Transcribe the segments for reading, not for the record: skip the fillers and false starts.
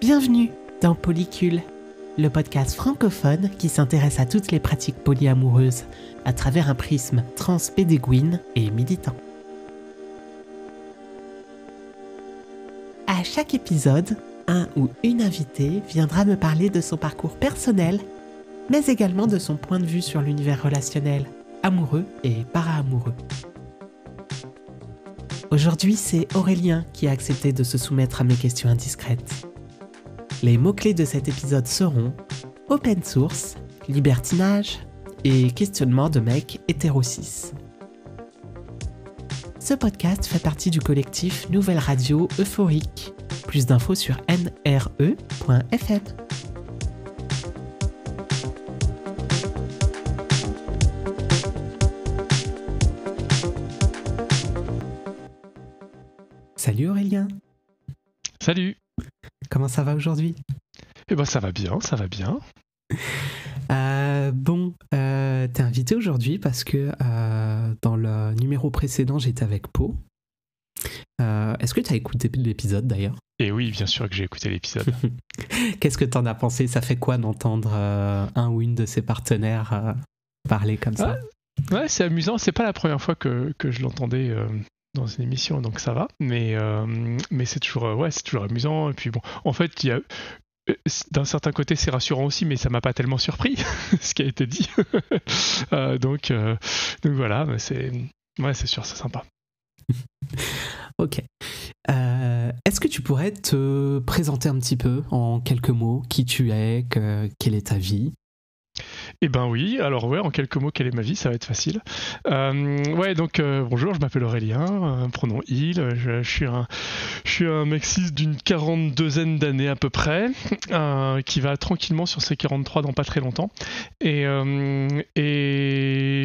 Bienvenue dans Polycule, le podcast francophone qui s'intéresse à toutes les pratiques polyamoureuses à travers un prisme transpédéguine et militant. À chaque épisode, un ou une invitée viendra me parler de son parcours personnel, mais également de son point de vue sur l'univers relationnel, amoureux et para-amoureux. Aujourd'hui, c'est Aurélien qui a accepté de se soumettre à mes questions indiscrètes. Les mots-clés de cet épisode seront open source, libertinage et questionnement de mecs hétéro-cis. Ce podcast fait partie du collectif Nouvelle Radio Euphorique. Plus d'infos sur nre.fm. Salut Aurélien. Salut. Comment ça va aujourd'hui ? Eh ben ça va bien, ça va bien. T'es invité aujourd'hui parce que dans le numéro précédent, j'étais avec Pau. Est-ce que tu as écouté l'épisode d'ailleurs ? Et oui, bien sûr que j'ai écouté l'épisode. Qu'est-ce que t'en as pensé ? Ça fait quoi d'entendre un ou une de ses partenaires parler comme ça ? Ouais, c'est amusant. C'est pas la première fois que je l'entendais dans une émission, donc ça va. Mais c'est toujours, c'est toujours amusant. Et puis bon, en fait, il y a d'un certain côté, c'est rassurant aussi, mais ça m'a pas tellement surpris ce qui a été dit. Donc voilà, c'est sûr, c'est sympa. Ok. Est-ce que tu pourrais te présenter un petit peu en quelques mots qui tu es, quelle est ta vie ? Eh ben oui, alors en quelques mots, quelle est ma vie, ça va être facile. Bonjour, je m'appelle Aurélien, pronom il, je suis un mec cis d'une 42aine d'années à peu près, qui va tranquillement sur ses 43 dans pas très longtemps, et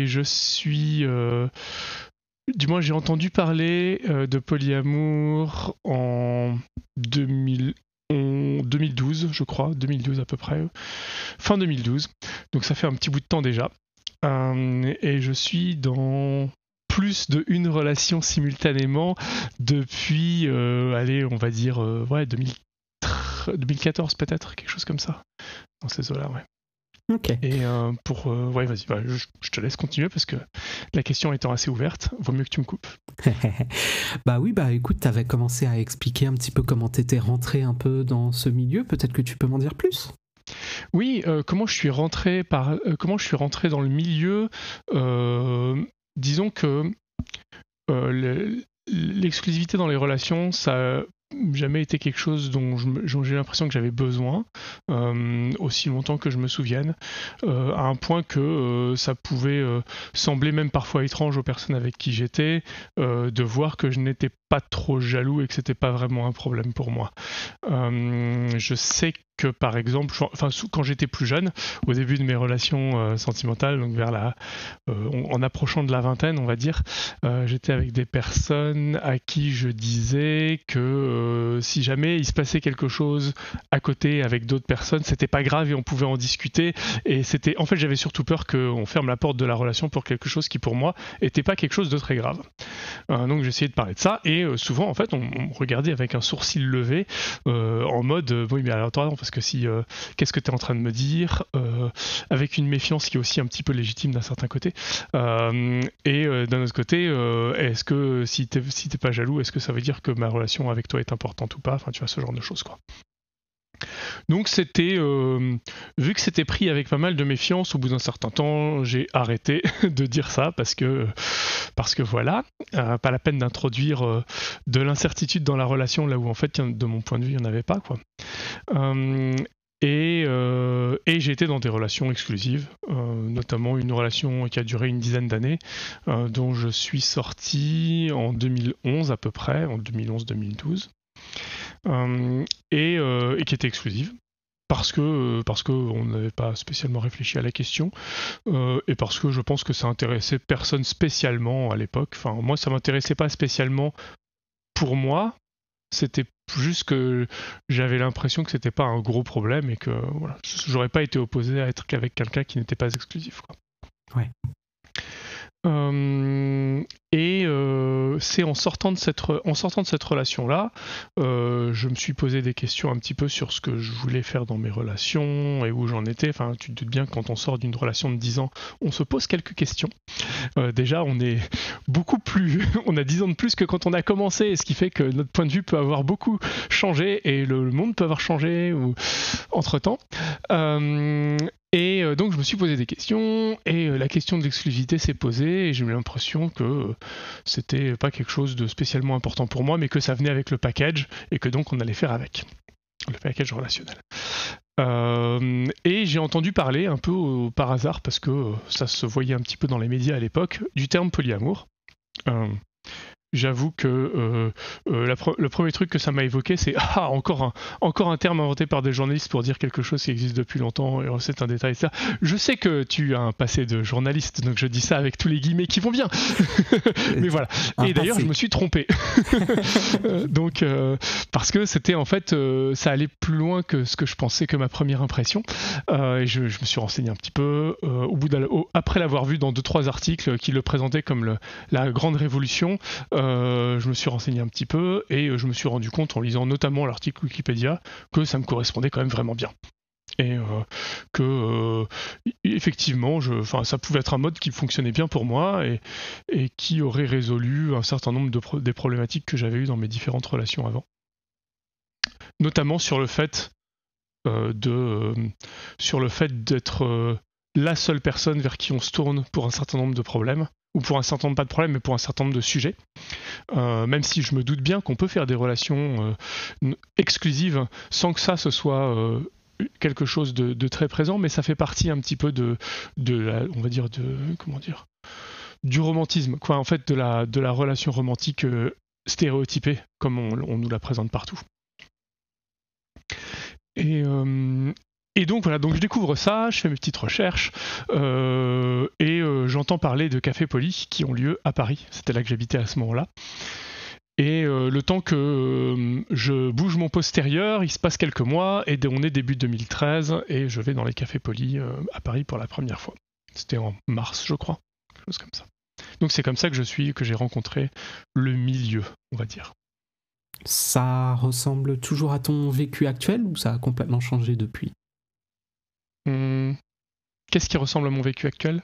je suis... du moins j'ai entendu parler de polyamour en 2012, je crois, 2012 à peu près, fin 2012, donc ça fait un petit bout de temps déjà, et je suis dans plus d'une relation simultanément depuis, on va dire, 2014 peut-être, quelque chose comme ça, dans ces eaux-là, ouais. Ok. Et vas-y, je te laisse continuer parce que la question étant assez ouverte, vaut mieux que tu me coupes. Écoute, t'avais commencé à expliquer un petit peu comment t'étais rentré un peu dans ce milieu, peut-être que tu peux m'en dire plus ? Oui, comment je suis rentré dans le milieu, disons que l'exclusivité dans les relations, ça jamais été quelque chose dont j'ai l'impression que j'avais besoin, aussi longtemps que je me souvienne, à un point que ça pouvait sembler même parfois étrange aux personnes avec qui j'étais, de voir que je n'étais pas trop jaloux et que c'était pas vraiment un problème pour moi. Je sais que par exemple, quand j'étais plus jeune, au début de mes relations sentimentales, donc en approchant de la vingtaine, on va dire, j'étais avec des personnes à qui je disais que si jamais il se passait quelque chose à côté avec d'autres personnes, c'était pas grave et on pouvait en discuter. Et en fait, j'avais surtout peur qu'on ferme la porte de la relation pour quelque chose qui pour moi était pas quelque chose de très grave. Donc j'essayais de parler de ça et souvent en fait on me regardait avec un sourcil levé en mode oui mais alors attends parce que qu'est-ce que tu es en train de me dire, avec une méfiance qui est aussi un petit peu légitime d'un certain côté, et d'un autre côté est-ce que si t'es pas jaloux, est-ce que ça veut dire que ma relation avec toi est importante ou pas, enfin tu vois, ce genre de choses quoi. Donc c'était, vu que c'était pris avec pas mal de méfiance, au bout d'un certain temps, j'ai arrêté de dire ça parce que voilà, pas la peine d'introduire de l'incertitude dans la relation là où en fait, de mon point de vue, il n'y en avait pas quoi. Et j'ai été dans des relations exclusives, notamment une relation qui a duré une dizaine d'années, dont je suis sorti en 2011 à peu près, en 2011-2012. Et qui était exclusive parce que on n'avait pas spécialement réfléchi à la question, et parce que je pense que ça intéressait personne spécialement à l'époque. Enfin, moi, ça m'intéressait pas spécialement pour moi. C'était juste que j'avais l'impression que c'était pas un gros problème et que voilà, j'aurais pas été opposé à être qu'avec quelqu'un qui n'était pas exclusif, quoi. Ouais. c'est en sortant de cette relation-là, je me suis posé des questions un petit peu sur ce que je voulais faire dans mes relations et où j'en étais. Enfin, tu te doutes bien que quand on sort d'une relation de 10 ans, on se pose quelques questions. Déjà, on est beaucoup plus... on a 10 ans de plus que quand on a commencé, ce qui fait que notre point de vue peut avoir beaucoup changé et le monde peut avoir changé entre-temps. Donc je me suis posé des questions et la question de l'exclusivité s'est posée et j'ai eu l'impression que c'était pas quelque chose de spécialement important pour moi, mais que ça venait avec le package et que donc on allait faire avec le package relationnel. Et j'ai entendu parler un peu par hasard, parce que ça se voyait un petit peu dans les médias à l'époque, du terme polyamour. J'avoue que le premier truc que ça m'a évoqué, c'est encore un terme inventé par des journalistes pour dire quelque chose qui existe depuis longtemps, et c'est un détail, ça. Je sais que tu as un passé de journaliste, donc je dis ça avec tous les guillemets qui vont bien. Mais voilà. Et d'ailleurs, je me suis trompé. Donc, parce que c'était en fait, ça allait plus loin que ce que je pensais, que ma première impression. Et je me suis renseigné un petit peu. Après l'avoir vu dans 2-3 articles qui le présentaient comme la grande révolution, je me suis renseigné un petit peu et je me suis rendu compte en lisant notamment l'article Wikipédia que ça me correspondait quand même vraiment bien. Et que effectivement, ça pouvait être un mode qui fonctionnait bien pour moi et qui aurait résolu un certain nombre des problématiques que j'avais eues dans mes différentes relations avant. Notamment sur le fait d'être la seule personne vers qui on se tourne pour un certain nombre de problèmes, ou pour un certain nombre, pas de problèmes, mais pour un certain nombre de sujets. Même si je me doute bien qu'on peut faire des relations exclusives sans que ça ce soit quelque chose de très présent, mais ça fait partie un petit peu on va dire, du romantisme, quoi, en fait, de la relation romantique stéréotypée, comme on nous la présente partout. Et donc voilà, donc je découvre ça, je fais mes petites recherches et j'entends parler de cafés polis qui ont lieu à Paris. C'était là que j'habitais à ce moment-là. Et le temps que je bouge mon postérieur, il se passe quelques mois et on est début 2013 et je vais dans les cafés polis à Paris pour la première fois. C'était en mars, je crois, quelque chose comme ça. Donc c'est comme ça que j'ai rencontré le milieu, on va dire. Ça ressemble toujours à ton vécu actuel ou ça a complètement changé depuis ? Qu'est-ce qui ressemble à mon vécu actuel ?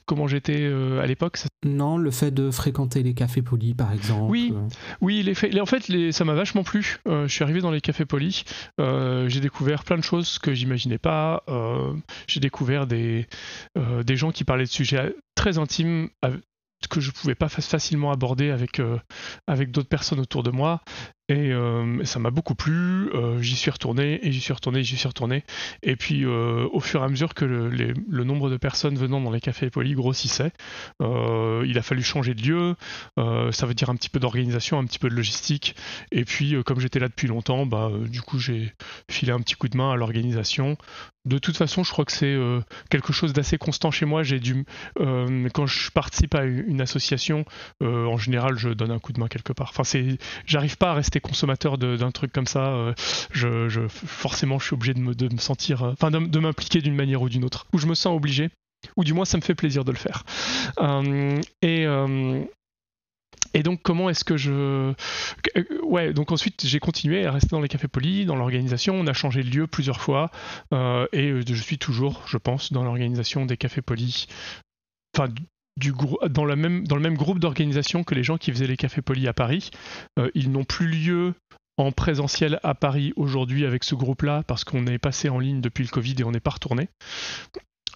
Comment j'étais à l'époque ? Non, le fait de fréquenter les cafés polis, par exemple. Oui, en fait, ça m'a vachement plu. Je suis arrivé dans les cafés polis. J'ai découvert plein de choses que j'imaginais pas. J'ai découvert des gens qui parlaient de sujets très intimes que je pouvais pas facilement aborder avec d'autres personnes autour de moi. Et ça m'a beaucoup plu, j'y suis retourné. Et puis au fur et à mesure que le nombre de personnes venant dans les cafés polis grossissait, il a fallu changer de lieu, ça veut dire un petit peu d'organisation, un petit peu de logistique. Et puis comme j'étais là depuis longtemps, du coup j'ai filé un petit coup de main à l'organisation. De toute façon, je crois que c'est quelque chose d'assez constant chez moi. Quand je participe à une association, en général je donne un coup de main quelque part. Enfin, j'arrive pas à rester consommateur d'un truc comme ça. Forcément, je suis obligé de me sentir, de m'impliquer d'une manière ou d'une autre, ou je me sens obligé, ou du moins ça me fait plaisir de le faire. Et donc, comment est-ce que donc ensuite, j'ai continué à rester dans les cafés polis, dans l'organisation. On a changé de lieu plusieurs fois. Et je suis toujours, je pense, dans l'organisation des cafés polis. Enfin, dans le même groupe d'organisation que les gens qui faisaient les cafés polis à Paris. Ils n'ont plus lieu en présentiel à Paris aujourd'hui avec ce groupe-là, parce qu'on est passé en ligne depuis le Covid et on n'est pas retourné.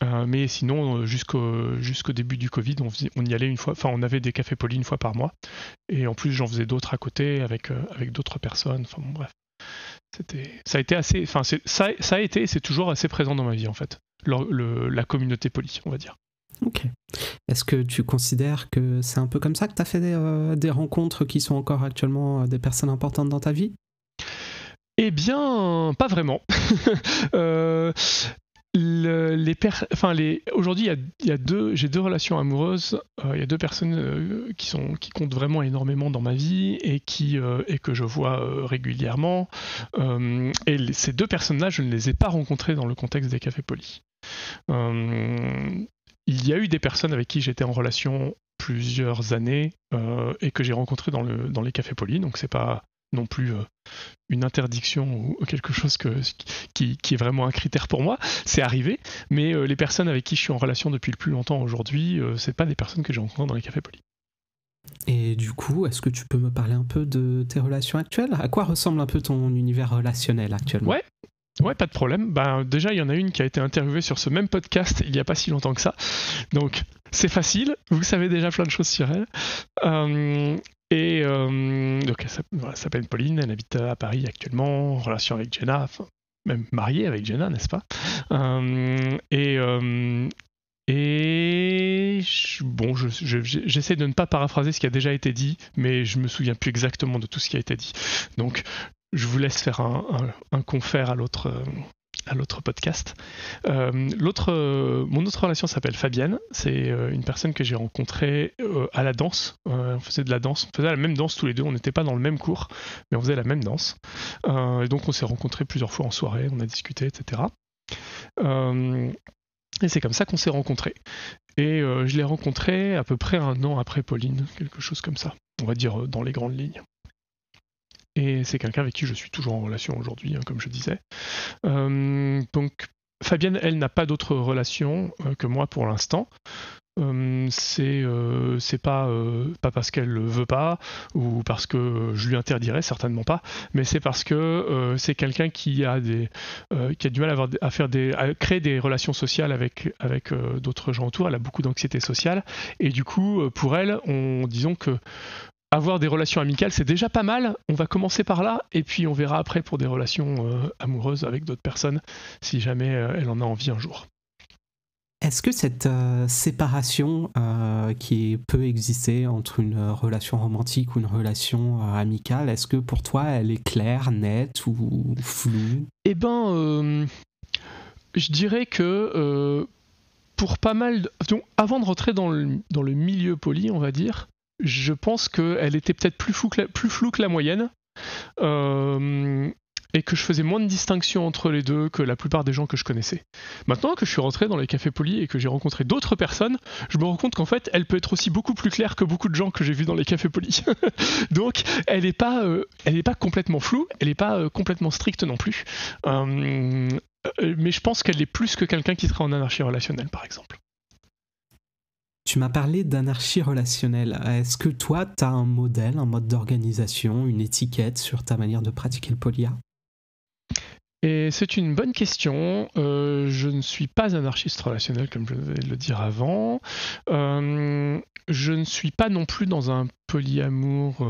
Mais sinon, jusqu'au début du Covid, on y allait une fois. Enfin, on avait des cafés polis une fois par mois. Et en plus, j'en faisais d'autres à côté avec d'autres personnes. Enfin bon, bref. Ça a été assez. Enfin, ça a été et c'est toujours assez présent dans ma vie en fait. La communauté poly, on va dire. Ok. Est-ce que tu considères que c'est un peu comme ça que tu as fait des rencontres qui sont encore actuellement des personnes importantes dans ta vie ? Eh bien, pas vraiment. Aujourd'hui, j'ai deux relations amoureuses. Il y a deux personnes qui comptent vraiment énormément dans ma vie et que je vois régulièrement. Et ces deux personnes-là, je ne les ai pas rencontrées dans le contexte des cafés polis. Il y a eu des personnes avec qui j'étais en relation plusieurs années et que j'ai rencontré dans les cafés polis. Donc c'est pas non plus une interdiction ou quelque chose qui est vraiment un critère pour moi. C'est arrivé, mais les personnes avec qui je suis en relation depuis le plus longtemps aujourd'hui, c'est pas des personnes que j'ai rencontrées dans les cafés polis. Et du coup, est-ce que tu peux me parler un peu de tes relations actuelles ? À quoi ressemble un peu ton univers relationnel actuellement ? Ouais, pas de problème. Déjà, il y en a une qui a été interviewée sur ce même podcast il n'y a pas si longtemps que ça. Donc, c'est facile. Vous savez déjà plein de choses sur elle. Donc, elle s'appelle Pauline. Elle habite à Paris actuellement, en relation avec Jenna, même mariée avec Jenna, n'est-ce pas ? J'essaie de ne pas paraphraser ce qui a déjà été dit, mais je me souviens plus exactement de tout ce qui a été dit. Donc, je vous laisse faire un confère à l'autre podcast. Mon autre relation s'appelle Fabienne. C'est une personne que j'ai rencontrée à la danse. On faisait de la danse. On faisait la même danse tous les deux. On n'était pas dans le même cours, mais on faisait la même danse. Et donc, on s'est rencontrés plusieurs fois en soirée. On a discuté, etc. Et c'est comme ça qu'on s'est rencontrés. Et je l'ai rencontrée à peu près 1 an après Pauline, quelque chose comme ça. On va dire dans les grandes lignes. Et c'est quelqu'un avec qui je suis toujours en relation aujourd'hui, comme je disais. Donc Fabienne, elle, n'a pas d'autre relation que moi pour l'instant. C'est pas parce qu'elle le veut pas ou parce que je lui interdirais, certainement pas, mais c'est parce que c'est quelqu'un qui a du mal à créer des relations sociales avec d'autres gens autour. Elle a beaucoup d'anxiété sociale et du coup pour elle, disons que avoir des relations amicales, c'est déjà pas mal. On va commencer par là, et puis on verra après pour des relations amoureuses avec d'autres personnes, si jamais elle en a envie un jour. Est-ce que cette séparation qui peut exister entre une relation romantique ou une relation amicale, est-ce que pour toi, elle est claire, nette ou floue ? Je dirais que pour pas mal... Avant de rentrer dans le milieu poli, on va dire, je pense qu'elle était peut-être plus floue que la moyenne et que je faisais moins de distinction entre les deux que la plupart des gens que je connaissais. Maintenant que je suis rentré dans les cafés polis et que j'ai rencontré d'autres personnes, je me rends compte qu'en fait, elle peut être aussi beaucoup plus claire que beaucoup de gens que j'ai vus dans les cafés polis. Donc, elle n'est pas complètement floue, elle n'est pas complètement stricte non plus. Mais je pense qu'elle est plus que quelqu'un qui serait en anarchie relationnelle, par exemple. Tu m'as parlé d'anarchie relationnelle. Est-ce que toi, tu as un modèle, un mode d'organisation, une étiquette sur ta manière de pratiquer le polia ? Et c'est une bonne question. Je ne suis pas anarchiste relationnel, comme je vais le dire avant. Je ne suis pas non plus dans un polyamour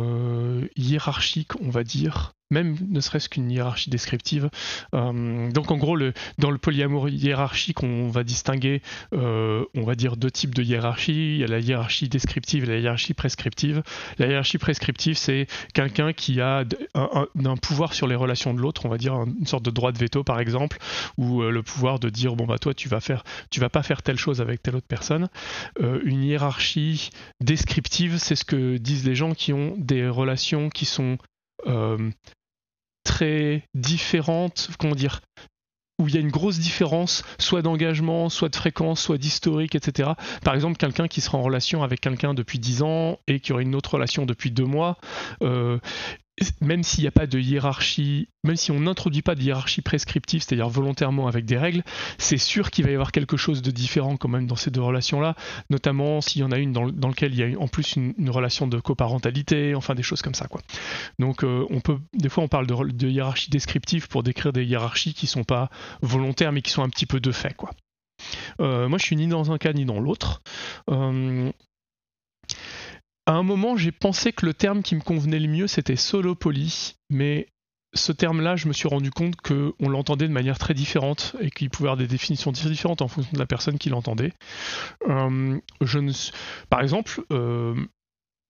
hiérarchique, on va dire. Même ne serait-ce qu'une hiérarchie descriptive. Donc en gros, dans le polyamour hiérarchique, on va distinguer, on va dire, 2 types de hiérarchie. Il y a la hiérarchie descriptive et la hiérarchie prescriptive. La hiérarchie prescriptive, c'est quelqu'un qui a un pouvoir sur les relations de l'autre, on va dire une sorte de droit de veto par exemple, ou le pouvoir de dire bon bah toi tu vas pas faire telle chose avec telle autre personne. Une hiérarchie descriptive, c'est ce que disent les gens qui ont des relations qui sont très différentes, comment dire, où il y a une grosse différence, soit d'engagement, soit de fréquence, soit d'historique, etc. Par exemple, quelqu'un qui sera en relation avec quelqu'un depuis 10 ans et qui aurait une autre relation depuis 2 mois, même s'il n'y a pas de hiérarchie, même si on n'introduit pas de hiérarchie prescriptive, c'est-à-dire volontairement avec des règles, c'est sûr qu'il va y avoir quelque chose de différent quand même dans ces 2 relations-là, notamment s'il y en a une dans laquelle il y a en plus une relation de coparentalité, enfin des choses comme ça, quoi. Donc des fois on parle de hiérarchie descriptive pour décrire des hiérarchies qui ne sont pas volontaires mais qui sont un petit peu de fait, quoi. Moi je suis ni dans un cas ni dans l'autre. À un moment, j'ai pensé que le terme qui me convenait le mieux, c'était solo-poly, mais ce terme-là, je me suis rendu compte qu'on l'entendait de manière très différente et qu'il pouvait avoir des définitions très différentes en fonction de la personne qui l'entendait. Par exemple,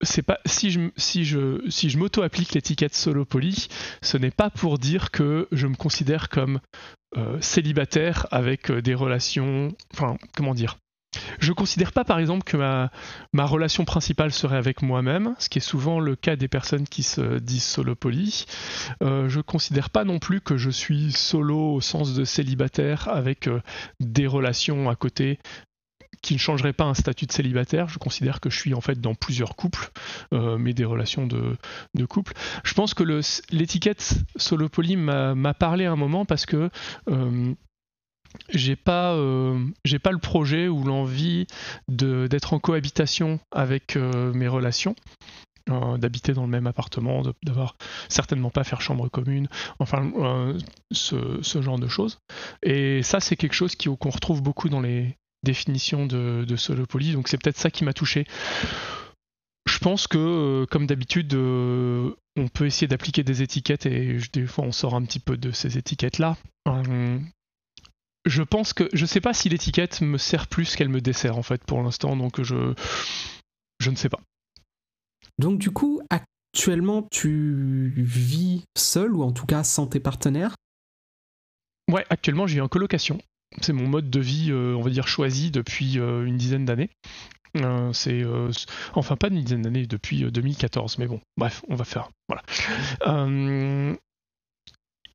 c'est pas, si je m'auto-applique l'étiquette solo-poly, ce n'est pas pour dire que je me considère comme célibataire avec des relations... Enfin, comment dire ? Je ne considère pas par exemple que ma relation principale serait avec moi-même, ce qui est souvent le cas des personnes qui se disent solo-poly. Je ne considère pas non plus que je suis solo au sens de célibataire avec des relations à côté qui ne changerait pas un statut de célibataire. Je considère que je suis en fait dans plusieurs couples, mais des relations de couple. Je pense que l'étiquette solo-poly m'a parlé à un moment parce que j'ai pas le projet ou l'envie d'être en cohabitation avec mes relations, d'habiter dans le même appartement, d'avoir certainement pas faire chambre commune, enfin ce genre de choses. Et ça, c'est quelque chose qu'on retrouve beaucoup dans les définitions de solo-poly, donc c'est peut-être ça qui m'a touché. Je pense que, comme d'habitude, on peut essayer d'appliquer des étiquettes et des fois on sort un petit peu de ces étiquettes-là. Je pense que je sais pas si l'étiquette me sert plus qu'elle me dessert en fait pour l'instant, donc je ne sais pas. Donc du coup, actuellement, tu vis seul ou en tout cas sans tes partenaires ? Ouais, actuellement, j'ai en colocation. C'est mon mode de vie, on va dire, choisi depuis une dizaine d'années. Enfin, pas une dizaine d'années, depuis 2014, mais bon, bref, on va faire. Voilà.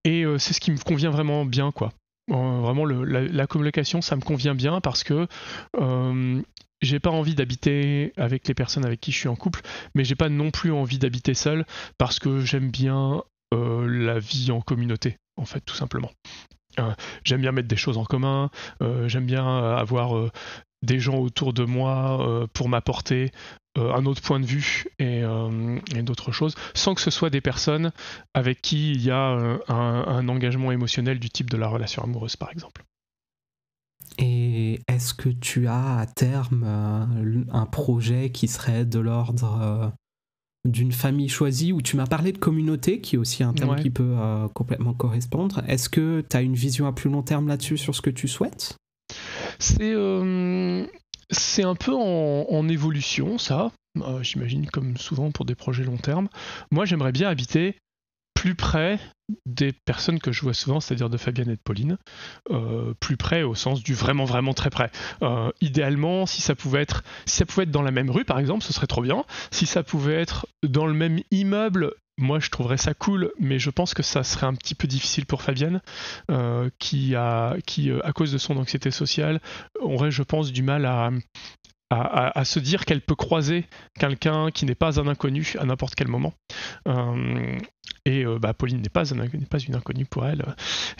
Et c'est ce qui me convient vraiment bien, quoi. Vraiment, la colocation, ça me convient bien parce que j'ai pas envie d'habiter avec les personnes avec qui je suis en couple, mais j'ai pas non plus envie d'habiter seul parce que j'aime bien la vie en communauté, en fait, tout simplement. J'aime bien mettre des choses en commun, j'aime bien avoir des gens autour de moi pour m'apporter un autre point de vue et d'autres choses, sans que ce soit des personnes avec qui il y a un engagement émotionnel du type de la relation amoureuse, par exemple. Et est-ce que tu as à terme un projet qui serait de l'ordre d'une famille choisie, où tu m'as parlé de communauté, qui est aussi un terme qui peut complètement correspondre. Est-ce que tu as une vision à plus long terme là-dessus sur ce que tu souhaites ? C'est un peu en évolution, ça. J'imagine, comme souvent pour des projets long terme. Moi, j'aimerais bien habiter plus près des personnes que je vois souvent, c'est-à-dire de Fabienne et de Pauline, plus près au sens du vraiment vraiment très près. Idéalement, si ça pouvait être dans la même rue par exemple, ce serait trop bien. Si ça pouvait être dans le même immeuble, moi je trouverais ça cool, mais je pense que ça serait un petit peu difficile pour Fabienne, qui à cause de son anxiété sociale aurait, je pense, du mal à se dire qu'elle peut croiser quelqu'un qui n'est pas un inconnu à n'importe quel moment. Et Pauline n'est pas une inconnue pour elle,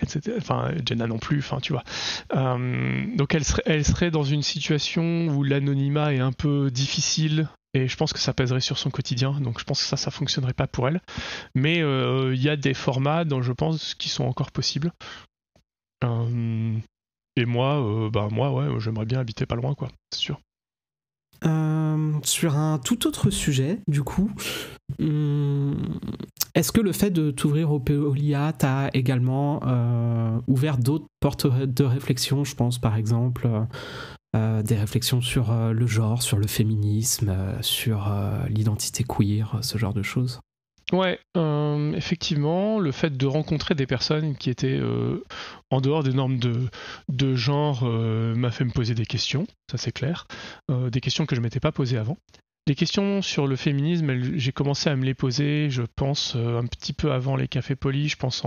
etc. Enfin, Jenna non plus, enfin, tu vois. Donc elle serait dans une situation où l'anonymat est un peu difficile, et je pense que ça pèserait sur son quotidien, donc je pense que ça fonctionnerait pas pour elle. Mais il y a des formats dont je pense qui sont encore possibles. Et moi, ouais, j'aimerais bien habiter pas loin, quoi, c'est sûr. Sur un tout autre sujet, du coup, est-ce que le fait de t'ouvrir au polia t'a également ouvert d'autres portes de réflexion ? Je pense par exemple des réflexions sur le genre, sur le féminisme, sur l'identité queer, ce genre de choses. Ouais, effectivement, le fait de rencontrer des personnes qui étaient en dehors des normes de genre m'a fait me poser des questions, ça c'est clair, des questions que je ne m'étais pas posées avant. Les questions sur le féminisme, j'ai commencé à me les poser, je pense, un petit peu avant les cafés polis, je pense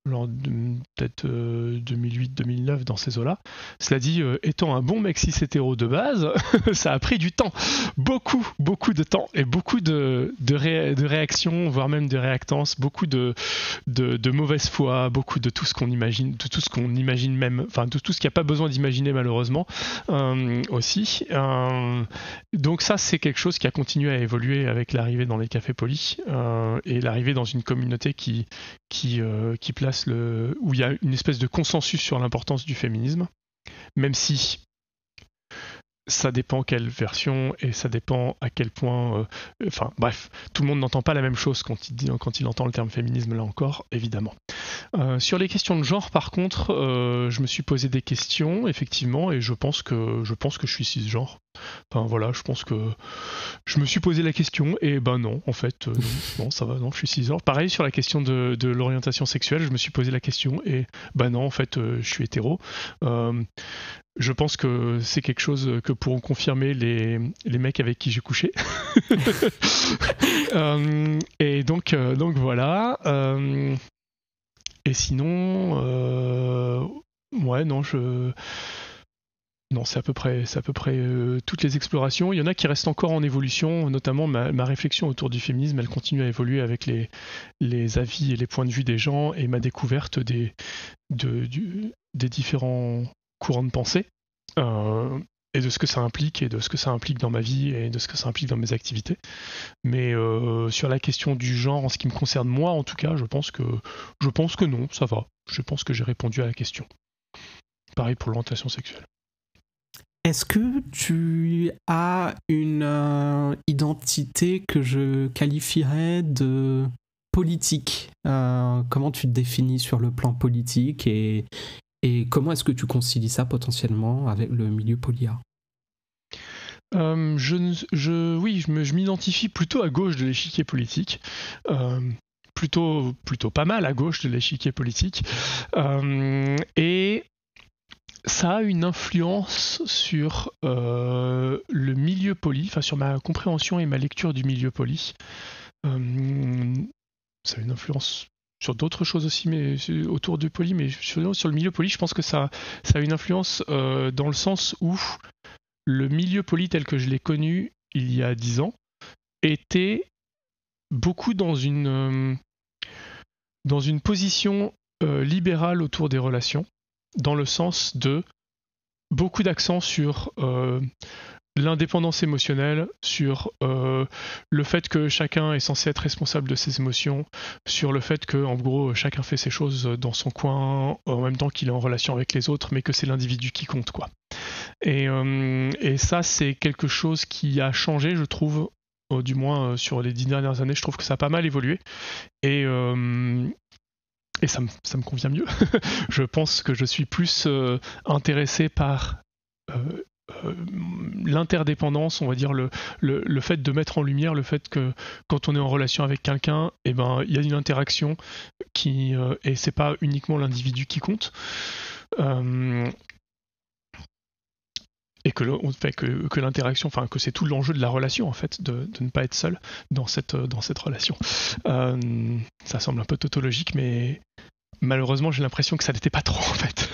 peut-être 2008-2009, dans ces eaux-là. Cela dit, étant un bon mec cis hétéro de base, ça a pris du temps, beaucoup de temps, et beaucoup de réactions, voire même de réactances, beaucoup de mauvaise foi, beaucoup de tout ce qu'on imagine, de tout ce qu'on imagine même, enfin de tout ce qu'il n'y a pas besoin d'imaginer malheureusement aussi. Donc ça, c'est quelque chose qui a continué à évoluer avec l'arrivée dans les cafés polis et l'arrivée dans une communauté qui place où il y a une espèce de consensus sur l'importance du féminisme, même si ça dépend quelle version et ça dépend à quel point... Enfin bref, tout le monde n'entend pas la même chose quand il entend le terme féminisme, là encore, évidemment. Sur les questions de genre, par contre, je me suis posé des questions, effectivement, et je pense que je suis cisgenre. Enfin voilà, je pense que je me suis posé la question, et ben non, en fait, non, ça va, non, je suis cisgenre. Pareil, sur la question de l'orientation sexuelle, je me suis posé la question, et ben non, en fait, je suis hétéro. Je pense que c'est quelque chose que pourront confirmer les mecs avec qui j'ai couché. Et donc voilà. Et sinon, ouais, non, Non, c'est à peu près toutes les explorations. Il y en a qui restent encore en évolution, notamment ma réflexion autour du féminisme, elle continue à évoluer avec les avis et les points de vue des gens et ma découverte des différents courants de pensée et de ce que ça implique et de ce que ça implique dans ma vie et de ce que ça implique dans mes activités. Mais sur la question du genre, en ce qui me concerne moi, en tout cas, je pense que non, ça va. Je pense que j'ai répondu à la question. Pareil pour l'orientation sexuelle. Est-ce que tu as une identité que je qualifierais de politique ? Comment tu te définis sur le plan politique et comment est-ce que tu concilies ça potentiellement avec le milieu polyart ? Je m'identifie plutôt à gauche de l'échiquier politique. Plutôt pas mal à gauche de l'échiquier politique. Et ça a une influence sur le milieu poli, enfin sur ma compréhension et ma lecture du milieu poli. Ça a une influence sur d'autres choses aussi, mais autour du poli, mais sur le milieu poli, je pense que ça a une influence dans le sens où le milieu poli tel que je l'ai connu il y a 10 ans était beaucoup dans une position libérale autour des relations, dans le sens de beaucoup d'accent sur l'indépendance émotionnelle, sur le fait que chacun est censé être responsable de ses émotions, sur le fait que, en gros, chacun fait ses choses dans son coin, en même temps qu'il est en relation avec les autres, mais que c'est l'individu qui compte, quoi. Et ça, c'est quelque chose qui a changé, je trouve, du moins sur les 10 dernières années. Je trouve que ça a pas mal évolué. Et ça me convient mieux. Je pense que je suis plus intéressé par l'interdépendance, on va dire le fait de mettre en lumière le fait que quand on est en relation avec quelqu'un, eh ben, y a une interaction et c'est pas uniquement l'individu qui compte. Et que l'interaction, enfin que c'est tout l'enjeu de la relation en fait, de ne pas être seul dans cette relation. Ça semble un peu tautologique, mais malheureusement j'ai l'impression que ça n'était pas trop en fait.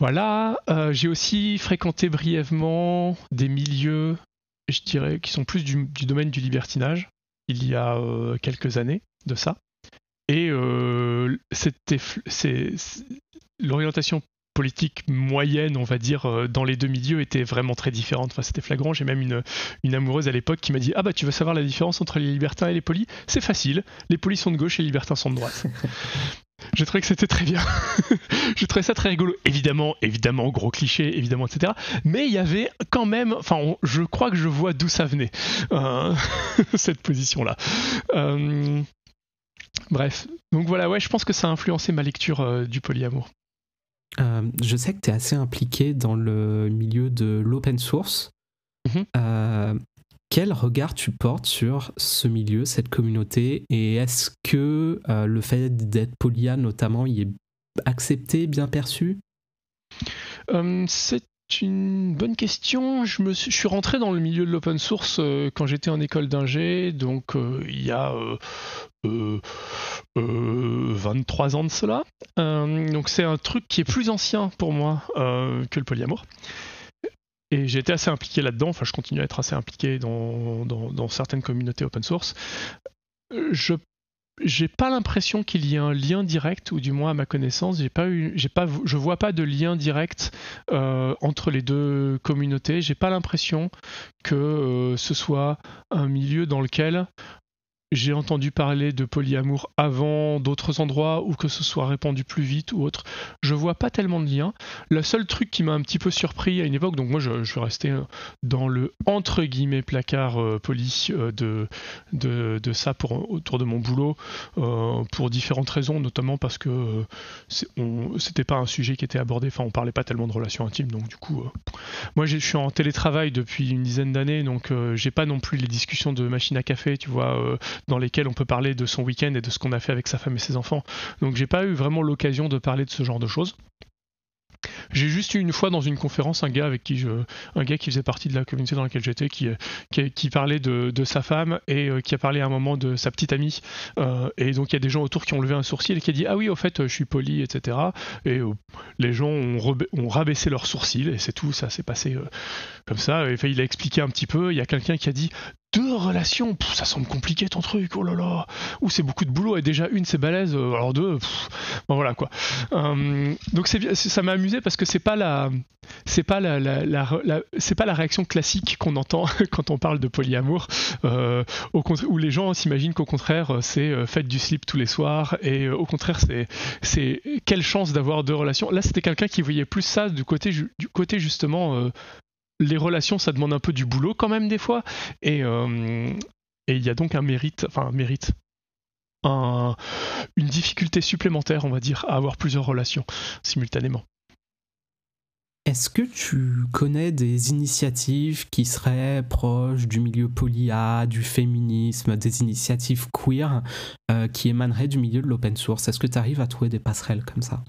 Voilà, j'ai aussi fréquenté brièvement des milieux, je dirais, qui sont plus du domaine du libertinage, il y a quelques années de ça. Et l'orientation politique moyenne, on va dire, dans les deux milieux était vraiment très différente. Enfin, c'était flagrant. J'ai même une amoureuse à l'époque qui m'a dit « Ah bah tu veux savoir la différence entre les libertins et les polis ? C'est facile, les polis sont de gauche et les libertins sont de droite. » J'ai trouvé que c'était très bien. J'ai trouvé ça très rigolo. Évidemment, gros cliché, évidemment, etc. Mais il y avait quand même... Enfin, je crois que je vois d'où ça venait, cette position-là. Bref. Donc voilà, ouais, je pense que ça a influencé ma lecture du polyamour. Je sais que tu es assez impliqué dans le milieu de l'open source. Quel regard tu portes sur ce milieu, cette communauté, et est-ce que le fait d'être polyam notamment y est accepté, bien perçu ? C'est une bonne question. Je suis rentré dans le milieu de l'open source quand j'étais en école d'ingé, donc il y a 23 ans de cela. Donc c'est un truc qui est plus ancien pour moi que le polyamour. Et j'ai été assez impliqué là-dedans, enfin je continue à être assez impliqué dans certaines communautés open source. J'ai pas l'impression qu'il y ait un lien direct, ou du moins à ma connaissance, je vois pas de lien direct entre les deux communautés. J'ai pas l'impression que ce soit un milieu dans lequel j'ai entendu parler de polyamour avant d'autres endroits, ou que ce soit répandu plus vite ou autre. Je vois pas tellement de liens. Le seul truc qui m'a un petit peu surpris à une époque, donc moi je suis resté dans le entre guillemets placard poli de ça autour de mon boulot pour différentes raisons, notamment parce que c'était pas un sujet qui était abordé, enfin on parlait pas tellement de relations intimes, donc du coup moi je suis en télétravail depuis une dizaine d'années, donc j'ai pas non plus les discussions de machine à café, tu vois, dans lesquelles on peut parler de son week-end et de ce qu'on a fait avec sa femme et ses enfants. Donc j'ai pas eu vraiment l'occasion de parler de ce genre de choses. J'ai juste eu une fois dans une conférence un gars qui faisait partie de la communauté dans laquelle j'étais, qui parlait de sa femme et qui a parlé à un moment de sa petite amie. Et donc il y a des gens autour qui ont levé un sourcil et qui a dit ah oui au fait je suis poli, etc. Et les gens ont rabaissé leurs sourcils et c'est tout, ça s'est passé comme ça. Et, il a expliqué un petit peu. Il y a quelqu'un qui a dit 2 relations, ça semble compliqué ton truc, oh là là, ou c'est beaucoup de boulot, et déjà une c'est balèze, alors 2, bon voilà quoi. Donc c'est bien, ça m'a amusé parce que c'est pas la réaction classique qu'on entend quand on parle de polyamour, où les gens s'imaginent qu'au contraire c'est faites du slip tous les soirs, et au contraire c'est quelle chance d'avoir 2 relations. Là c'était quelqu'un qui voyait plus ça du côté justement les relations, ça demande un peu du boulot quand même des fois, et il y a donc une difficulté supplémentaire, on va dire, à avoir plusieurs relations simultanément. Est-ce que tu connais des initiatives qui seraient proches du milieu poly-A, du féminisme, des initiatives queer qui émaneraient du milieu de l'open source? Est-ce que tu arrives à trouver des passerelles comme ça?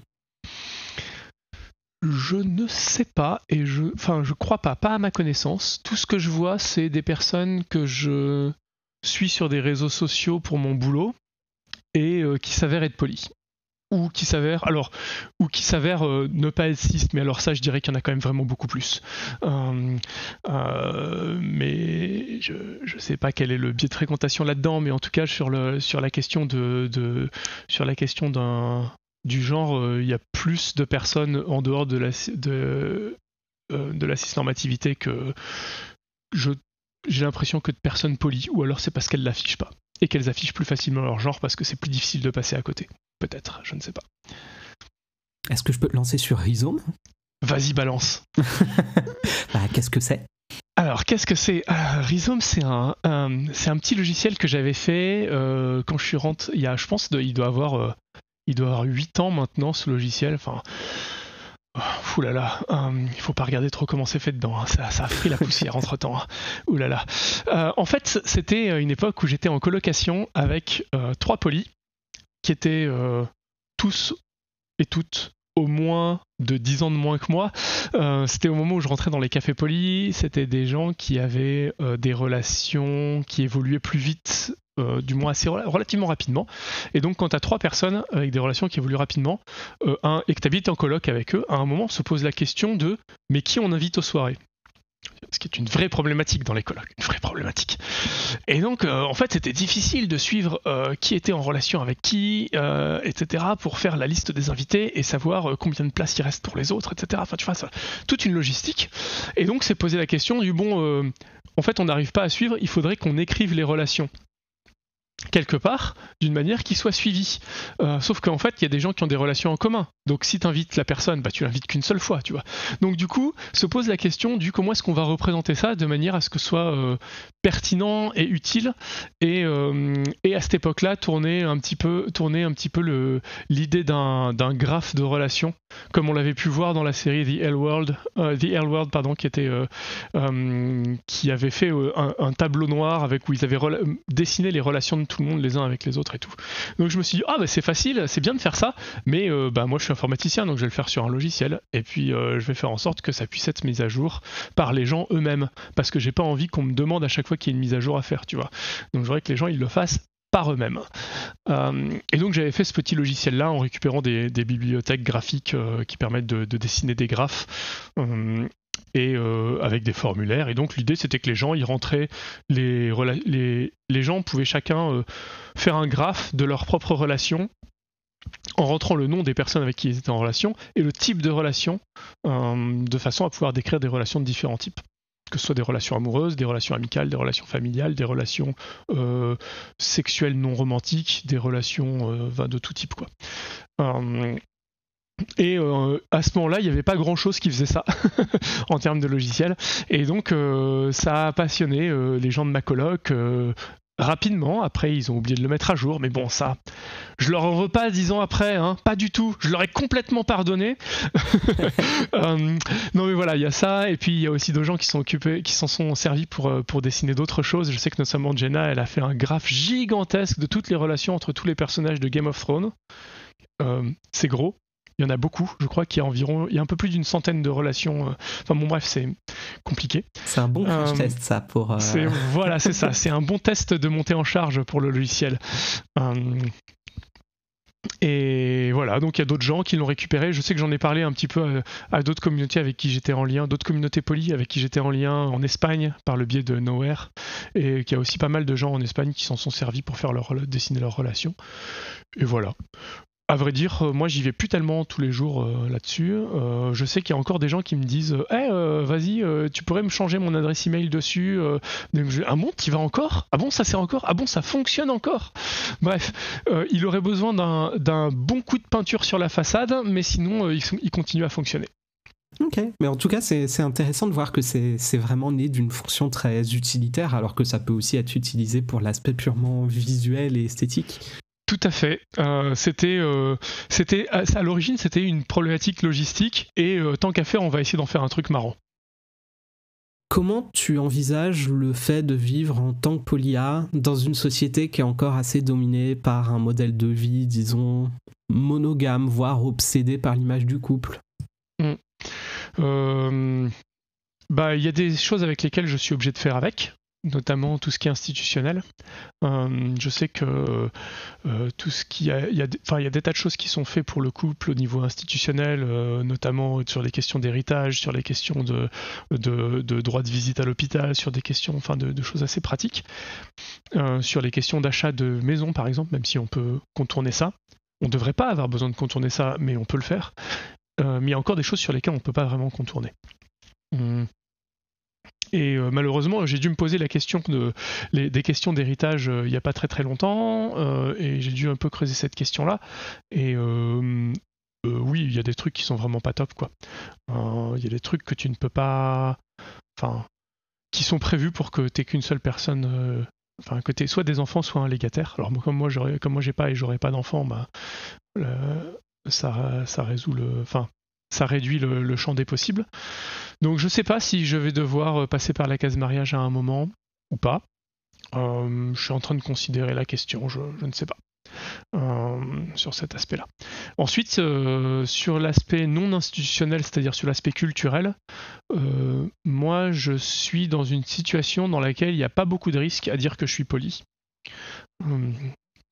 Je ne sais pas, et je crois pas à ma connaissance. Tout ce que je vois, c'est des personnes que je suis sur des réseaux sociaux pour mon boulot et qui s'avèrent être polies. Ou qui s'avèrent ne pas être cis, mais alors ça, je dirais qu'il y en a quand même vraiment beaucoup plus. Mais je sais pas quel est le biais de fréquentation là-dedans, mais en tout cas sur la question du genre, il y a plus de personnes en dehors de la cisnormativité que j'ai l'impression que de personnes polies, ou alors c'est parce qu'elles l'affichent pas et qu'elles affichent plus facilement leur genre parce que c'est plus difficile de passer à côté. Peut-être, je ne sais pas. Est-ce que je peux te lancer sur Rhizome ? Vas-y, balance. Qu'est-ce que c'est ? Alors, qu'est-ce que c'est ? Rhizome, c'est un petit logiciel que j'avais fait quand je suis rentré. Je pense il doit avoir 8 ans maintenant, ce logiciel. Enfin, oulala, il faut pas regarder trop comment c'est fait dedans. Hein. Ça a pris la poussière entre-temps. Hein. Oulala. En fait, c'était une époque où j'étais en colocation avec 3 polis qui étaient tous et toutes au moins de 10 ans de moins que moi. C'était au moment où je rentrais dans les cafés polis. C'était des gens qui avaient des relations qui évoluaient plus vite, du moins assez relativement rapidement. Et donc quand tu as 3 personnes avec des relations qui évoluent rapidement et que tu habites en coloc avec eux, à un moment on se pose la question de mais qui on invite aux soirées ? Ce qui est une vraie problématique dans les colocs, une vraie problématique. Et donc, en fait, c'était difficile de suivre qui était en relation avec qui, etc., pour faire la liste des invités et savoir combien de places il reste pour les autres, etc. Enfin, tu vois, ça, toute une logistique. Et donc, c'est posé la question du en fait, on n'arrive pas à suivre, il faudrait qu'on écrive les relations quelque part, d'une manière qui soit suivie. Sauf qu'en fait, il y a des gens qui ont des relations en commun. Donc si tu invites la personne, tu l'invites qu'une seule fois, tu vois. Donc du coup, se pose la question du comment est-ce qu'on va représenter ça de manière à ce que ce soit pertinent et utile. Et à cette époque-là, tourner un petit peu l'idée d'un graphe de relations, comme on l'avait pu voir dans la série The L World, qui avait fait un tableau noir où ils avaient dessiné les relations de tout le monde les uns avec les autres et tout. Donc je me suis dit c'est facile, c'est bien de faire ça, mais moi je suis informaticien, donc je vais le faire sur un logiciel et puis je vais faire en sorte que ça puisse être mis à jour par les gens eux-mêmes, parce que j'ai pas envie qu'on me demande à chaque fois qu'il y ait une mise à jour à faire, tu vois. Donc je voudrais que les gens ils le fassent par eux-mêmes. Et donc j'avais fait ce petit logiciel-là en récupérant des bibliothèques graphiques qui permettent de dessiner des graphes. Et avec des formulaires. Et donc l'idée c'était que les gens y rentraient, les gens pouvaient chacun faire un graphe de leur propre relation en rentrant le nom des personnes avec qui ils étaient en relation et le type de relation, de façon à pouvoir décrire des relations de différents types, que ce soit des relations amoureuses, des relations amicales, des relations familiales, des relations sexuelles non romantiques, des relations de tout type, quoi. Et à ce moment-là, il n'y avait pas grand-chose qui faisait ça en termes de logiciel. Et donc, ça a passionné les gens de ma coloc rapidement. Après, ils ont oublié de le mettre à jour. Mais bon, ça, je leur en veux pas 10 ans après. Hein, pas du tout. Je leur ai complètement pardonné. Non, mais voilà, il y a ça. Et puis, il y a aussi d'autres gens qui s'en sont servis pour dessiner d'autres choses. Je sais que notamment Jenna, elle a fait un graphe gigantesque de toutes les relations entre tous les personnages de Game of Thrones. C'est gros. Il y en a beaucoup. Je crois qu'il y a un peu plus d'une centaine de relations. Enfin bon, bref, c'est compliqué. C'est un bon crash test, ça, pour... Voilà, c'est ça. C'est un bon test de montée en charge pour le logiciel. Et voilà, donc il y a d'autres gens qui l'ont récupéré. Je sais que j'en ai parlé un petit peu à d'autres communautés avec qui j'étais en lien, d'autres communautés poly avec qui j'étais en lien en Espagne par le biais de Nowhere, et qu'il y a aussi pas mal de gens en Espagne qui s'en sont servis pour faire dessiner leurs relations. Et voilà. À vrai dire, moi j'y vais plus tellement tous les jours là-dessus. Je sais qu'il y a encore des gens qui me disent vas-y, tu pourrais me changer mon adresse email dessus. Ah bon, t'y vas encore? Ah bon, ça sert encore? Ah bon, ça fonctionne encore? Bref, il aurait besoin d'un bon coup de peinture sur la façade, mais sinon il continue à fonctionner. Ok, mais en tout cas c'est intéressant de voir que c'est vraiment né d'une fonction très utilitaire, alors que ça peut aussi être utilisé pour l'aspect purement visuel et esthétique. Tout à fait. C'était à l'origine, c'était une problématique logistique, et tant qu'à faire, on va essayer d'en faire un truc marrant. Comment tu envisages le fait de vivre en tant que poly-A dans une société qui est encore assez dominée par un modèle de vie, disons, monogame, voire obsédé par l'image du couple? Il y a des choses avec lesquelles je suis obligé de faire avec, notamment tout ce qui est institutionnel. Je sais que tout ce qui il y a des tas de choses qui sont faites pour le couple au niveau institutionnel, notamment sur les questions d'héritage, sur les questions de droit de visite à l'hôpital, sur des questions, de choses assez pratiques, sur les questions d'achat de maison par exemple, même si on peut contourner ça. On ne devrait pas avoir besoin de contourner ça, mais on peut le faire. Mais il y a encore des choses sur lesquelles on ne peut pas vraiment contourner. Et malheureusement, j'ai dû me poser la question des questions d'héritage il n'y a pas très très longtemps, et j'ai dû un peu creuser cette question-là. Et oui, il y a des trucs qui sont vraiment pas top, quoi. Il y a des trucs que tu ne peux pas... qui sont prévus pour que tu n'aies qu'une seule personne... que tu aies soit des enfants, soit un légataire. Alors comme moi j'ai pas et j'aurai pas d'enfants, ça résout ça réduit le champ des possibles. Donc je sais pas si je vais devoir passer par la case mariage à un moment ou pas. Je suis en train de considérer la question, je ne sais pas. Sur cet aspect-là. Ensuite, sur l'aspect non institutionnel, c'est-à-dire sur l'aspect culturel, moi je suis dans une situation dans laquelle il n'y a pas beaucoup de risques à dire que je suis poli.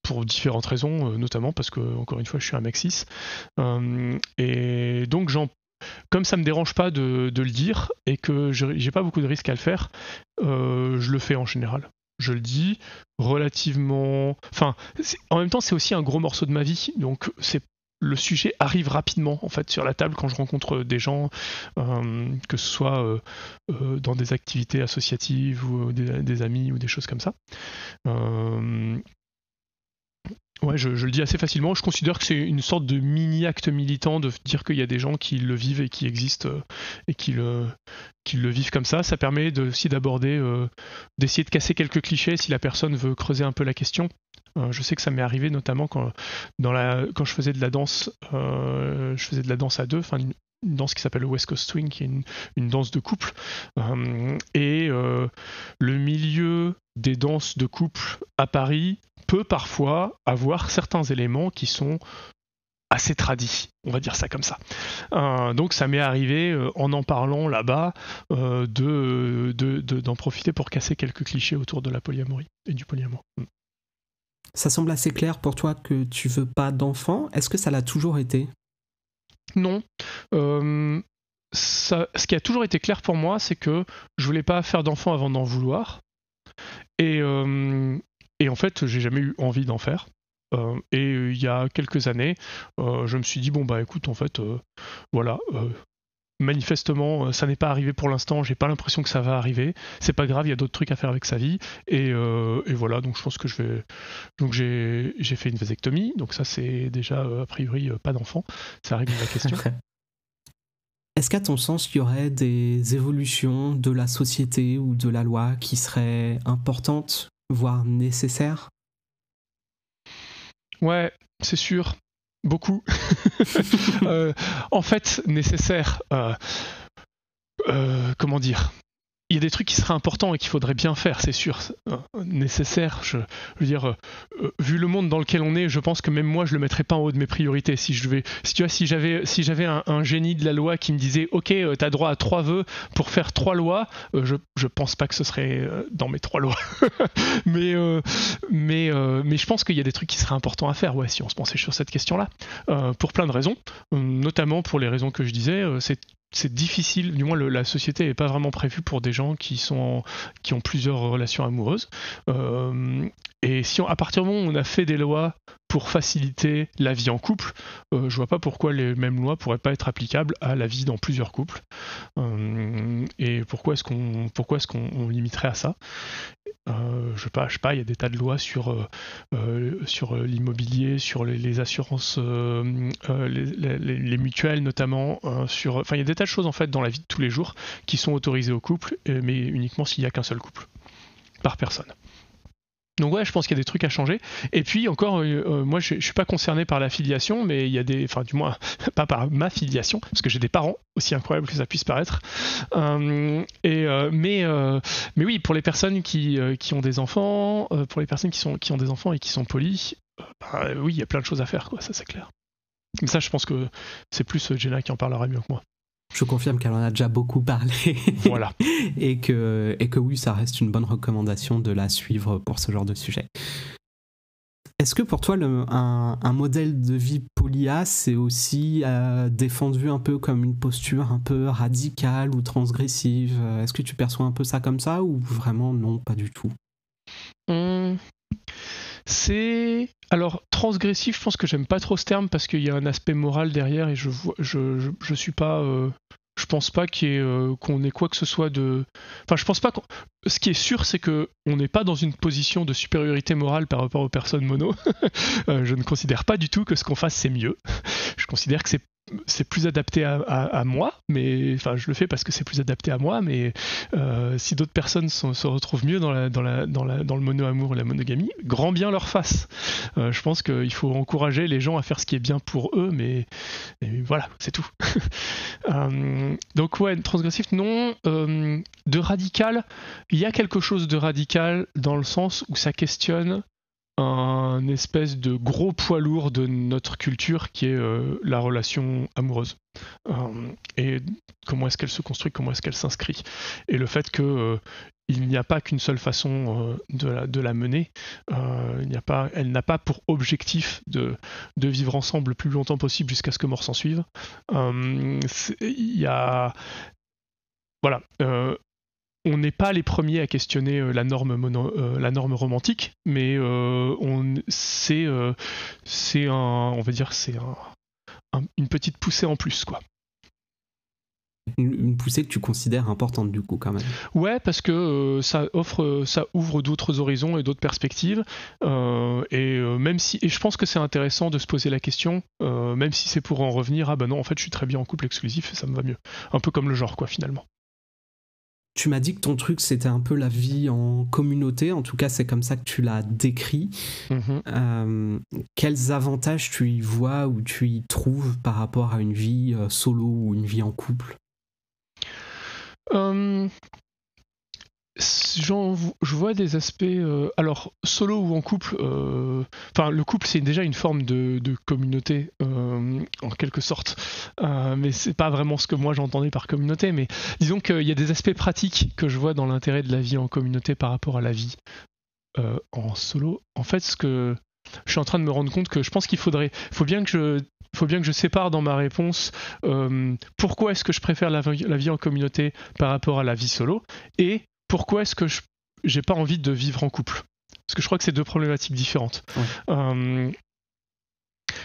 Pour différentes raisons, notamment parce que, encore une fois, je suis un mec cis. Et donc, comme ça me dérange pas de le dire et que j'ai pas beaucoup de risques à le faire, je le fais en général. Je le dis relativement... en même temps, c'est aussi un gros morceau de ma vie, donc le sujet arrive rapidement en fait sur la table quand je rencontre des gens, que ce soit dans des activités associatives ou des amis ou des choses comme ça. Ouais, je le dis assez facilement. Je considère que c'est une sorte de mini-acte militant de dire qu'il y a des gens qui le vivent et qui existent et qui le vivent comme ça. Ça permet aussi d'aborder, d'essayer de casser quelques clichés si la personne veut creuser un peu la question. Je sais que ça m'est arrivé notamment quand je faisais de la danse, à deux, une danse qui s'appelle le West Coast Swing, qui est une danse de couple. Et le milieu des danses de couple à Paris peut parfois avoir certains éléments qui sont assez tradis, on va dire ça comme ça. Donc ça m'est arrivé, en parlant là-bas, d'en profiter pour casser quelques clichés autour de la polyamorie et du polyamour. Ça semble assez clair pour toi que tu veux pas d'enfants. Est-ce que ça l'a toujours été ? Non. Ce qui a toujours été clair pour moi, c'est que je voulais pas faire d'enfants avant d'en vouloir. Et en fait, j'ai jamais eu envie d'en faire. Et il y a quelques années, je me suis dit, écoute, en fait, manifestement, ça n'est pas arrivé pour l'instant, j'ai pas l'impression que ça va arriver. C'est pas grave, il y a d'autres trucs à faire avec sa vie. Et voilà, donc je pense que Donc j'ai fait une vasectomie, donc ça c'est déjà, a priori, pas d'enfant. Ça règle la question. Est-ce qu'à ton sens, il y aurait des évolutions de la société ou de la loi qui seraient importantes, voire nécessaires ? Ouais, c'est sûr. Beaucoup. En fait, nécessaire. Comment dire ? il y a des trucs qui seraient importants et qu'il faudrait bien faire, c'est sûr, nécessaire. Je veux dire, vu le monde dans lequel on est, je pense que même moi, je le mettrais pas en haut de mes priorités. Si j'avais un génie de la loi qui me disait, ok, t'as droit à 3 vœux pour faire 3 lois, je pense pas que ce serait dans mes 3 lois. mais je pense qu'il y a des trucs qui seraient importants à faire, ouais, si on se pensait sur cette question-là, pour plein de raisons, notamment pour les raisons que je disais, c'est difficile, du moins la société n'est pas vraiment prévue pour des gens qui ont plusieurs relations amoureuses. Et si à partir du moment où on a fait des lois pour faciliter la vie en couple, je vois pas pourquoi les mêmes lois pourraient pas être applicables à la vie dans plusieurs couples. Et pourquoi est-ce qu'on limiterait à ça ? Je sais pas, il y a des tas de lois sur l'immobilier, sur les assurances, les mutuelles notamment, il y a des tas de choses en fait dans la vie de tous les jours qui sont autorisées au couple, mais uniquement s'il n'y a qu'un seul couple, par personne. Donc ouais, je pense qu'il y a des trucs à changer. Et puis encore, moi je suis pas concerné par la filiation, mais il y a du moins pas par ma filiation, parce que j'ai des parents, aussi incroyable que ça puisse paraître. Mais oui, pour les personnes qui ont des enfants, pour les personnes qui ont des enfants et qui sont polies, oui, il y a plein de choses à faire, quoi, ça c'est clair. Mais ça, je pense que c'est plus Jenna qui en parlera mieux que moi. Je confirme qu'elle en a déjà beaucoup parlé. Voilà. et que oui, ça reste une bonne recommandation de la suivre pour ce genre de sujet. Est-ce que pour toi, un modèle de vie polia, c'est aussi défendu un peu comme une posture un peu radicale ou transgressive ? Est-ce que tu perçois un peu ça comme ça ou vraiment non, pas du tout ? Alors, transgressif, je pense que j'aime pas trop ce terme parce qu'il y a un aspect moral derrière et je suis pas... je pense pas qu'on ait quoi que ce soit de... Enfin, je pense pas ce qui est sûr, c'est qu'on n'est pas dans une position de supériorité morale par rapport aux personnes mono. Je ne considère pas du tout que ce qu'on fasse, c'est mieux. Je considère que c'est plus adapté à moi, mais enfin je le fais parce que c'est plus adapté à moi, mais si d'autres personnes se retrouvent mieux dans le mono-amour ou la monogamie, grand bien leur fasse. Je pense qu'il faut encourager les gens à faire ce qui est bien pour eux, mais voilà, c'est tout. Donc ouais, transgressif, non. De radical, il y a quelque chose de radical dans le sens où ça questionne un espèce de gros poids lourd de notre culture qui est la relation amoureuse. Et comment est-ce qu'elle se construit, comment est-ce qu'elle s'inscrit. Et le fait que il n'y a pas qu'une seule façon de la mener. Elle n'a pas pour objectif de vivre ensemble le plus longtemps possible jusqu'à ce que mort s'en suive. Voilà. On n'est pas les premiers à questionner la norme romantique, mais c'est une petite poussée en plus, quoi. Une poussée que tu considères importante du coup quand même. Ouais, parce que ça ouvre d'autres horizons et d'autres perspectives, et je pense que c'est intéressant de se poser la question, même si c'est pour en revenir à non, en fait je suis très bien en couple exclusif et ça me va mieux, un peu comme le genre, quoi, finalement. Tu m'as dit que ton truc, c'était un peu la vie en communauté. En tout cas, c'est comme ça que tu l'as décrit. Quels avantages tu y vois ou tu y trouves par rapport à une vie solo ou une vie en couple ? Je vois des aspects... alors, solo ou en couple, le couple, c'est déjà une forme de communauté, en quelque sorte. Mais c'est pas vraiment ce que moi j'entendais par communauté. Mais disons qu'il y a des aspects pratiques que je vois dans l'intérêt de la vie en communauté par rapport à la vie en solo. En fait, ce que je suis en train de me rendre compte que je pense qu'il faut bien que je sépare dans ma réponse pourquoi est-ce que je préfère la vie en communauté par rapport à la vie solo, et pourquoi est-ce que j'ai pas envie de vivre en couple. Parce que je crois que c'est deux problématiques différentes. Ouais.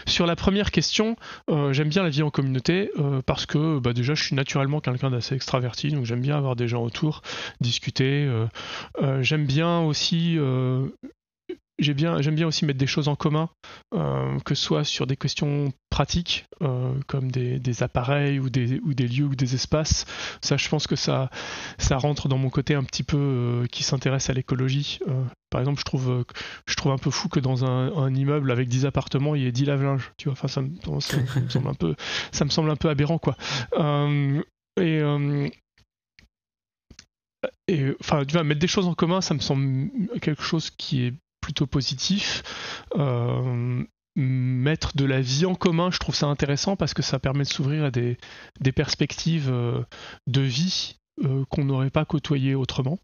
Sur la première question, j'aime bien la vie en communauté parce que déjà je suis naturellement quelqu'un d'assez extraverti, donc j'aime bien avoir des gens autour, discuter. J'aime bien aussi... J'aime bien aussi mettre des choses en commun, que ce soit sur des questions pratiques, comme des appareils ou des lieux ou des espaces. Ça, je pense que ça rentre dans mon côté un petit peu qui s'intéresse à l'écologie. Par exemple, je trouve un peu fou que dans un immeuble avec 10 appartements, il y ait 10 lave-linges. Tu vois, enfin, ça me semble un peu aberrant, quoi. enfin, tu vois, mettre des choses en commun, ça me semble quelque chose qui est plutôt positif. Mettre de la vie en commun, je trouve ça intéressant parce que ça permet de s'ouvrir à des perspectives de vie qu'on n'aurait pas côtoyées autrement.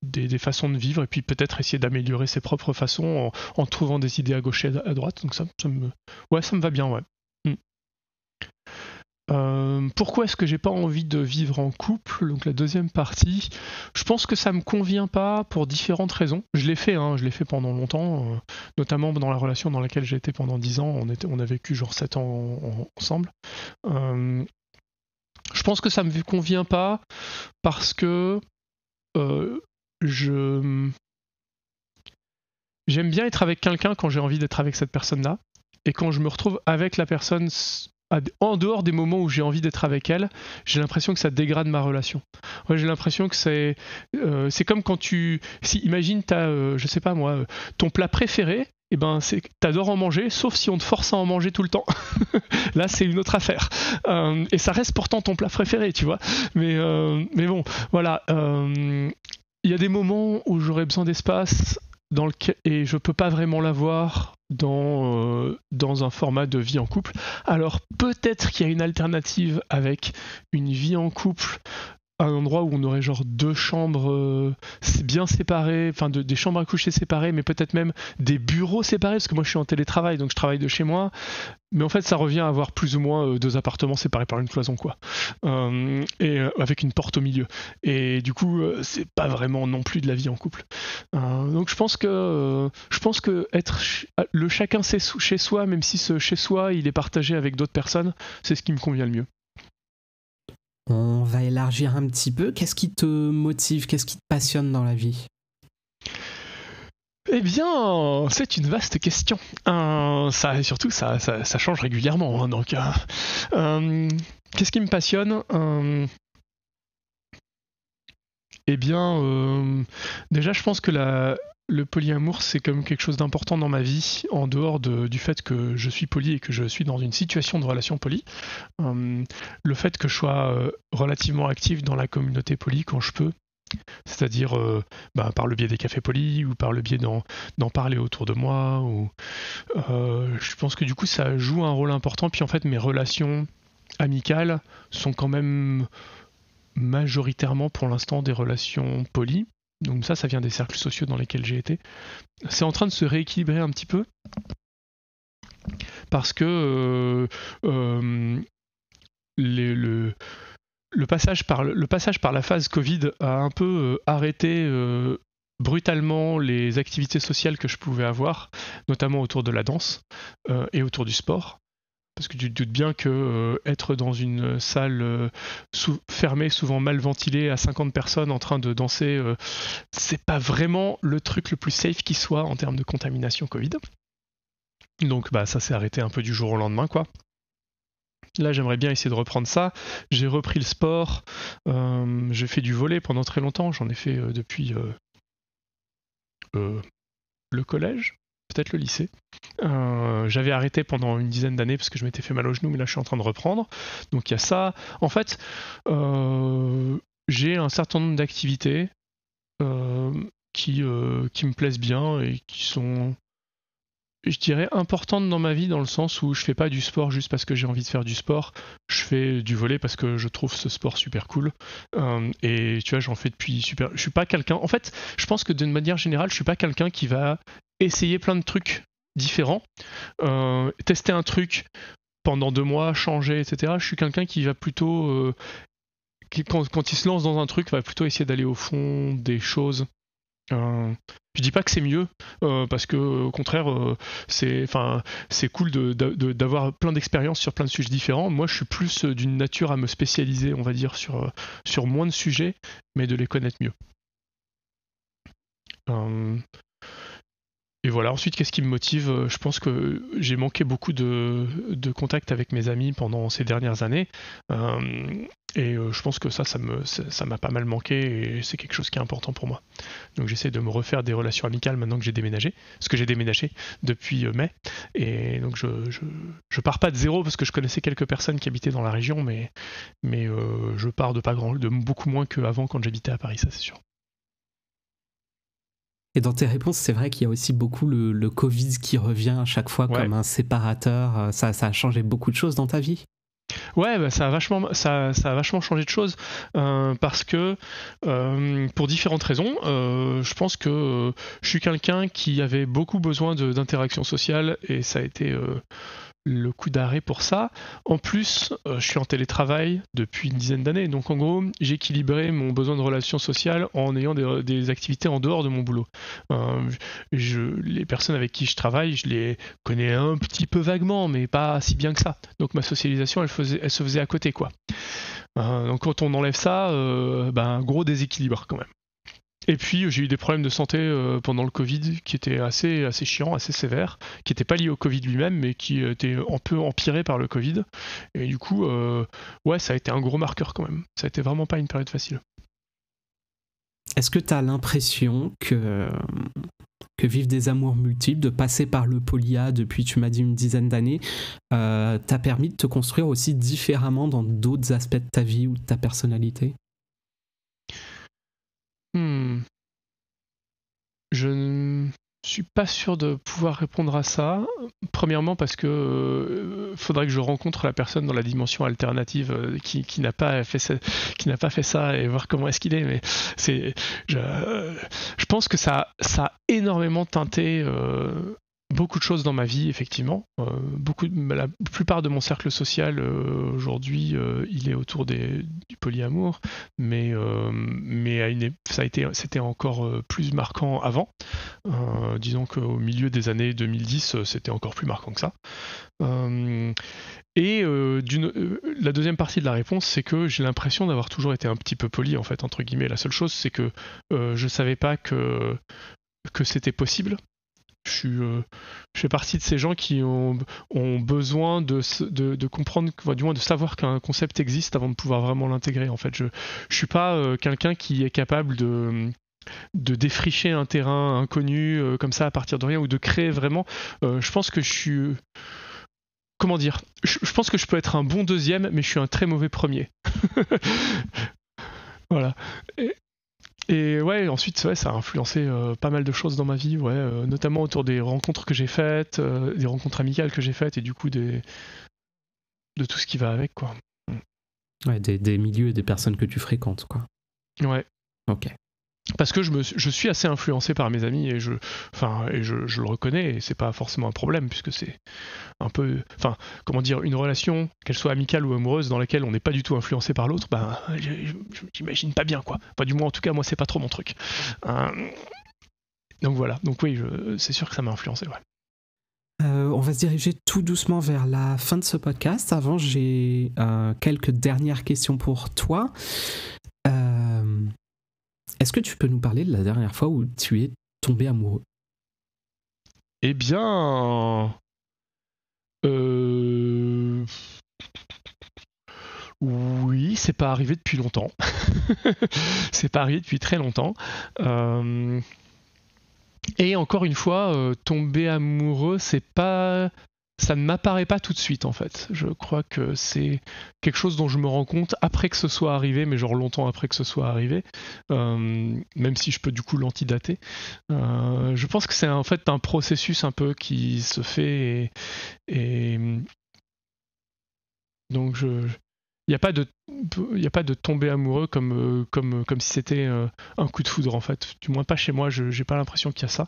Des façons de vivre et puis peut-être essayer d'améliorer ses propres façons en trouvant des idées à gauche et à droite. Donc ça me va bien, ouais. Pourquoi est-ce que j'ai pas envie de vivre en couple? Donc la deuxième partie, je pense que ça me convient pas pour différentes raisons. Je l'ai fait pendant longtemps, notamment dans la relation dans laquelle j'ai été pendant 10 ans. On a vécu genre 7 ans ensemble. Je pense que ça me convient pas parce que j'aime bien être avec quelqu'un quand j'ai envie d'être avec cette personne-là. Et quand je me retrouve avec la personne en dehors des moments où j'ai envie d'être avec elle, j'ai l'impression que ça dégrade ma relation. Ouais, j'ai l'impression que c'est comme quand imagine t'as, je sais pas moi, ton plat préféré, et ben t'adores en manger, sauf si on te force à en manger tout le temps. Là, c'est une autre affaire. Et ça reste pourtant ton plat préféré, tu vois. Mais bon, voilà. Il y a des moments où j'aurais besoin d'espace et je peux pas vraiment l'avoir dans un format de vie en couple. Alors peut-être qu'il y a une alternative avec une vie en couple à un endroit où on aurait genre 2 chambres bien séparées, enfin des chambres à coucher séparées, mais peut-être même des bureaux séparés, parce que moi je suis en télétravail, donc je travaille de chez moi. Mais en fait, ça revient à avoir plus ou moins 2 appartements séparés par une cloison, quoi. Et avec une porte au milieu. Et du coup, c'est pas vraiment non plus de la vie en couple. Donc je pense que être le chacun chez soi, même si ce chez soi, il est partagé avec d'autres personnes, c'est ce qui me convient le mieux. On va élargir un petit peu. Qu'est-ce qui te motive? Qu'est-ce qui te passionne dans la vie? Eh bien, c'est une vaste question. Surtout, ça change régulièrement. Hein, donc, qu'est-ce qui me passionne? Eh bien, déjà, je pense que le polyamour, c'est comme quelque chose d'important dans ma vie, en dehors du fait que je suis poly et que je suis dans une situation de relation poly. Le fait que je sois relativement actif dans la communauté poly quand je peux, c'est-à-dire par le biais des cafés polis ou par le biais d'en parler autour de moi. Je pense que du coup, ça joue un rôle important. Puis en fait, mes relations amicales sont quand même majoritairement pour l'instant des relations polies. Donc ça vient des cercles sociaux dans lesquels j'ai été. C'est en train de se rééquilibrer un petit peu parce que le passage par la phase Covid a un peu arrêté brutalement les activités sociales que je pouvais avoir, notamment autour de la danse et autour du sport. Parce que tu te doutes bien que être dans une salle fermée, souvent mal ventilée, à 50 personnes en train de danser, c'est pas vraiment le truc le plus safe qui soit en termes de contamination Covid. Donc ça s'est arrêté un peu du jour au lendemain, quoi. Là, j'aimerais bien essayer de reprendre ça. J'ai repris le sport. J'ai fait du volley pendant très longtemps. J'en ai fait depuis le collège, peut-être le lycée. J'avais arrêté pendant une dizaine d'années parce que je m'étais fait mal au genou, mais là je suis en train de reprendre. Donc il y a ça. En fait, j'ai un certain nombre d'activités qui me plaisent bien et qui sont, je dirais, importantes dans ma vie, dans le sens où je fais pas du sport juste parce que j'ai envie de faire du sport. Je fais du volley parce que je trouve ce sport super cool. Et tu vois, j'en fais depuis super. Je suis pas quelqu'un. En fait, je pense que d'une manière générale, je suis pas quelqu'un qui va essayer plein de trucs différents, tester un truc pendant 2 mois, changer, etc. Je suis quelqu'un qui va plutôt, quand il se lance dans un truc, va plutôt essayer d'aller au fond des choses. Je dis pas que c'est mieux, parce que au contraire, c'est cool d'avoir plein d'expériences sur plein de sujets différents. Moi, je suis plus d'une nature à me spécialiser, on va dire, sur moins de sujets, mais de les connaître mieux. voilà, ensuite, qu'est-ce qui me motive? Je pense que j'ai manqué beaucoup de contact avec mes amis pendant ces dernières années. Je pense que ça m'a pas mal manqué et c'est quelque chose qui est important pour moi. Donc j'essaie de me refaire des relations amicales maintenant que j'ai déménagé, parce que j'ai déménagé depuis mai. Et donc je pars pas de zéro parce que je connaissais quelques personnes qui habitaient dans la région, mais je pars de beaucoup moins qu'avant quand j'habitais à Paris, ça c'est sûr. Et dans tes réponses, c'est vrai qu'il y a aussi beaucoup le Covid qui revient à chaque fois comme un séparateur. Ça a changé beaucoup de choses dans ta vie? Ouais, bah, ça a vachement changé de choses parce que pour différentes raisons, je pense que je suis quelqu'un qui avait beaucoup besoin d'interaction sociale et ça a été le coup d'arrêt pour ça. En plus, je suis en télétravail depuis une dizaine d'années, donc en gros, j'ai équilibré mon besoin de relations sociales en ayant des activités en dehors de mon boulot. Les personnes avec qui je travaille, je les connais un petit peu vaguement, mais pas si bien que ça. Donc ma socialisation, elle se faisait à côté, quoi. Donc quand on enlève ça, gros déséquilibre quand même. Et puis j'ai eu des problèmes de santé pendant le Covid qui étaient assez chiants, assez sévères, qui n'étaient pas liés au Covid lui-même, mais qui étaient un peu empirés par le Covid. Et du coup, ça a été un gros marqueur quand même. Ça a été vraiment pas une période facile. Est-ce que tu as l'impression que vivre des amours multiples, de passer par le polyA depuis, tu m'as dit, une dizaine d'années, t'a permis de te construire aussi différemment dans d'autres aspects de ta vie ou de ta personnalité? Je ne suis pas sûr de pouvoir répondre à ça. Premièrement parce que faudrait que je rencontre la personne dans la dimension alternative qui n'a pas fait ça et voir comment est-ce qu'il est. Mais je pense que ça a énormément teinté beaucoup de choses dans ma vie, effectivement. La plupart de mon cercle social aujourd'hui, il est autour du polyamour, mais c'était encore plus marquant avant. Disons qu'au milieu des années 2010, c'était encore plus marquant que ça. La deuxième partie de la réponse, c'est que j'ai l'impression d'avoir toujours été un petit peu poli, en fait, entre guillemets. La seule chose, c'est que je savais pas que c'était possible. Je fais partie de ces gens qui ont besoin de comprendre, du moins de savoir qu'un concept existe avant de pouvoir vraiment l'intégrer. En fait, je suis pas quelqu'un qui est capable de défricher un terrain inconnu comme ça à partir de rien ou de créer vraiment. Je pense que je suis... Comment dire ? Je pense que je peux être un bon deuxième, mais je suis un très mauvais premier. Voilà. Et ouais, ensuite, ça a influencé pas mal de choses dans ma vie, notamment autour des rencontres que j'ai faites, des rencontres amicales que j'ai faites, et du coup, de tout ce qui va avec, quoi. Ouais, des milieux et des personnes que tu fréquentes, quoi. Ouais. Ok. Parce que je suis assez influencé par mes amis et je le reconnais et c'est pas forcément un problème puisque c'est un peu, une relation, qu'elle soit amicale ou amoureuse, dans laquelle on n'est pas du tout influencé par l'autre, j'imagine pas bien, quoi. Pas du moins, en tout cas, moi, c'est pas trop mon truc. Donc voilà. Donc oui, c'est sûr que ça m'a influencé, ouais. On va se diriger tout doucement vers la fin de ce podcast. Avant, j'ai quelques dernières questions pour toi. Est-ce que tu peux nous parler de la dernière fois où tu es tombé amoureux ? Eh bien... Oui, c'est pas arrivé depuis longtemps. C'est pas arrivé depuis très longtemps. Et encore une fois, tomber amoureux, ça ne m'apparaît pas tout de suite en fait. Je crois que c'est quelque chose dont je me rends compte après que ce soit arrivé, mais genre longtemps après que ce soit arrivé, même si je peux du coup l'antidater. Je pense que c'est en fait un processus un peu qui se fait et donc il n'y a pas de tomber amoureux comme si c'était un coup de foudre en fait. Du moins pas chez moi, j'ai pas l'impression qu'il y a ça.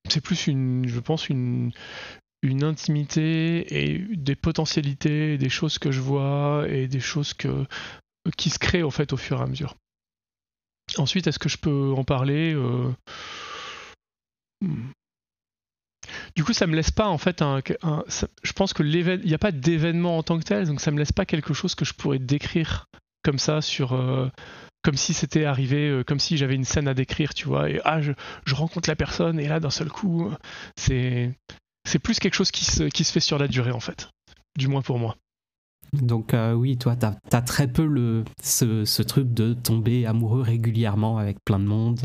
C'est plus je pense une intimité et des potentialités, des choses que je vois et des choses qui se créent en fait au fur et à mesure. Ensuite, est-ce que je peux en parler Du coup, ça me laisse pas en fait je pense que il n'y a pas d'événement en tant que tel, donc ça me laisse pas quelque chose que je pourrais décrire comme ça comme si c'était arrivé, comme si j'avais une scène à décrire, tu vois, et je rencontre la personne, et là, d'un seul coup, c'est plus quelque chose qui se fait sur la durée, en fait, du moins pour moi. Donc oui, toi, t'as très peu ce truc de tomber amoureux régulièrement avec plein de monde.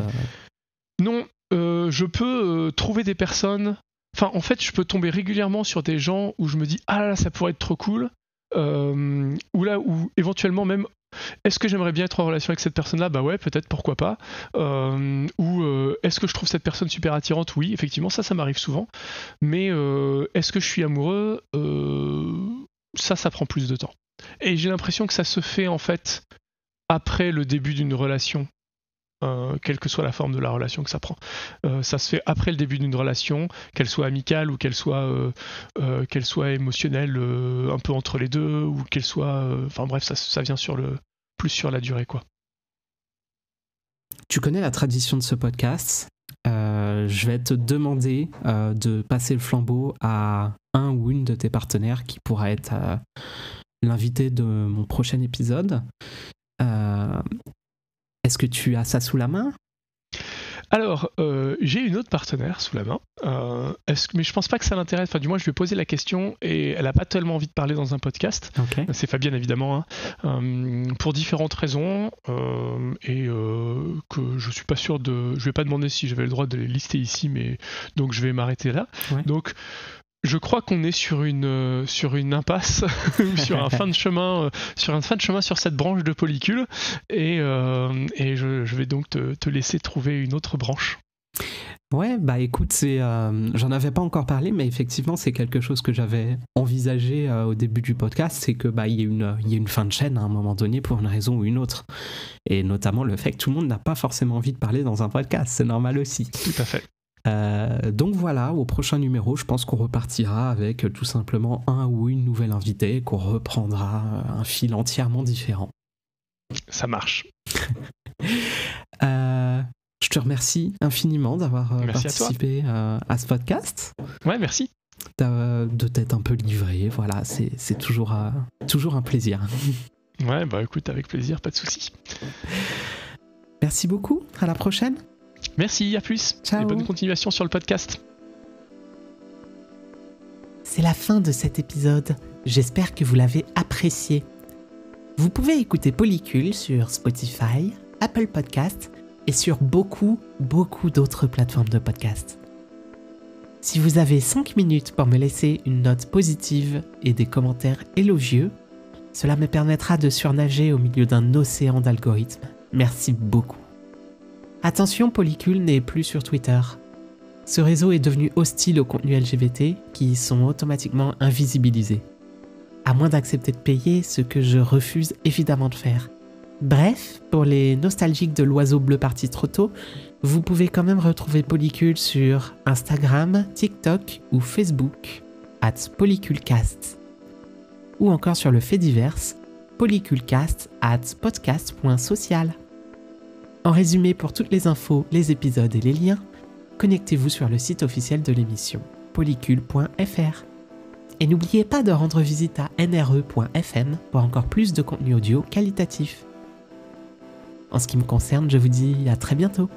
Non, je peux trouver des personnes... Enfin, en fait, je peux tomber régulièrement sur des gens où je me dis « Ah là, ça pourrait être trop cool », ou éventuellement même « Est-ce que j'aimerais bien être en relation avec cette personne-là ?» Bah ouais, peut-être, pourquoi pas. Est-ce que je trouve cette personne super attirante ? Oui, effectivement, ça m'arrive souvent. Mais est-ce que je suis amoureux ? Ça prend plus de temps. Et j'ai l'impression que ça se fait, en fait, après le début d'une relation. Quelle que soit la forme de la relation que ça prend. Ça se fait après le début d'une relation, qu'elle soit amicale ou qu'elle soit émotionnelle, un peu entre les deux, ou qu'elle soit... Enfin bref, ça vient plus sur la durée, quoi. Tu connais la tradition de ce podcast. Je vais te demander de passer le flambeau à un ou une de tes partenaires qui pourra être l'invité de mon prochain épisode. Est-ce que tu as ça sous la main ? Alors, j'ai une autre partenaire sous la main, mais je pense pas que ça l'intéresse. Enfin, du moins, je lui ai posé la question et elle a pas tellement envie de parler dans un podcast. Okay. C'est Fabienne, évidemment, pour différentes raisons, et que je suis pas sûr de... Je vais pas demander si j'avais le droit de les lister ici, mais donc je vais m'arrêter là. Ouais. Donc, je crois qu'on est sur une impasse, sur un fin de chemin, sur cette branche de Polycule, et je vais donc te laisser trouver une autre branche. Ouais, bah écoute, j'en avais pas encore parlé, mais effectivement, c'est quelque chose que j'avais envisagé au début du podcast, c'est que il y a une fin de chaîne à un moment donné pour une raison ou une autre, et notamment le fait que tout le monde n'a pas forcément envie de parler dans un podcast, c'est normal aussi. Tout à fait. Donc voilà, au prochain numéro, je pense qu'on repartira avec tout simplement un ou une nouvelle invitée, qu'on reprendra un fil entièrement différent. Ça marche. Je te remercie infiniment d'avoir participé à ce podcast. Ouais, merci. De t'être un peu livré, voilà, c'est toujours un plaisir. Ouais, bah écoute, avec plaisir, pas de souci. Merci beaucoup, à la prochaine. Merci, à plus. Ciao. Et bonne continuation sur le podcast. C'est la fin de cet épisode. J'espère que vous l'avez apprécié. Vous pouvez écouter Polycule sur Spotify, Apple Podcasts et sur beaucoup d'autres plateformes de podcasts. Si vous avez 5 minutes pour me laisser une note positive et des commentaires élogieux, cela me permettra de surnager au milieu d'un océan d'algorithmes. Merci beaucoup. Attention, Polycule n'est plus sur Twitter. Ce réseau est devenu hostile aux contenus LGBT qui sont automatiquement invisibilisés. À moins d'accepter de payer, ce que je refuse évidemment de faire. Bref, pour les nostalgiques de l'oiseau bleu parti trop tôt, vous pouvez quand même retrouver Polycule sur Instagram, TikTok ou Facebook, @polyculecast. Ou encore sur le fait divers, polyculecast @podcast.social. En résumé, pour toutes les infos, les épisodes et les liens, connectez-vous sur le site officiel de l'émission, polycule.fr. Et n'oubliez pas de rendre visite à nre.fm pour encore plus de contenu audio qualitatif. En ce qui me concerne, je vous dis à très bientôt.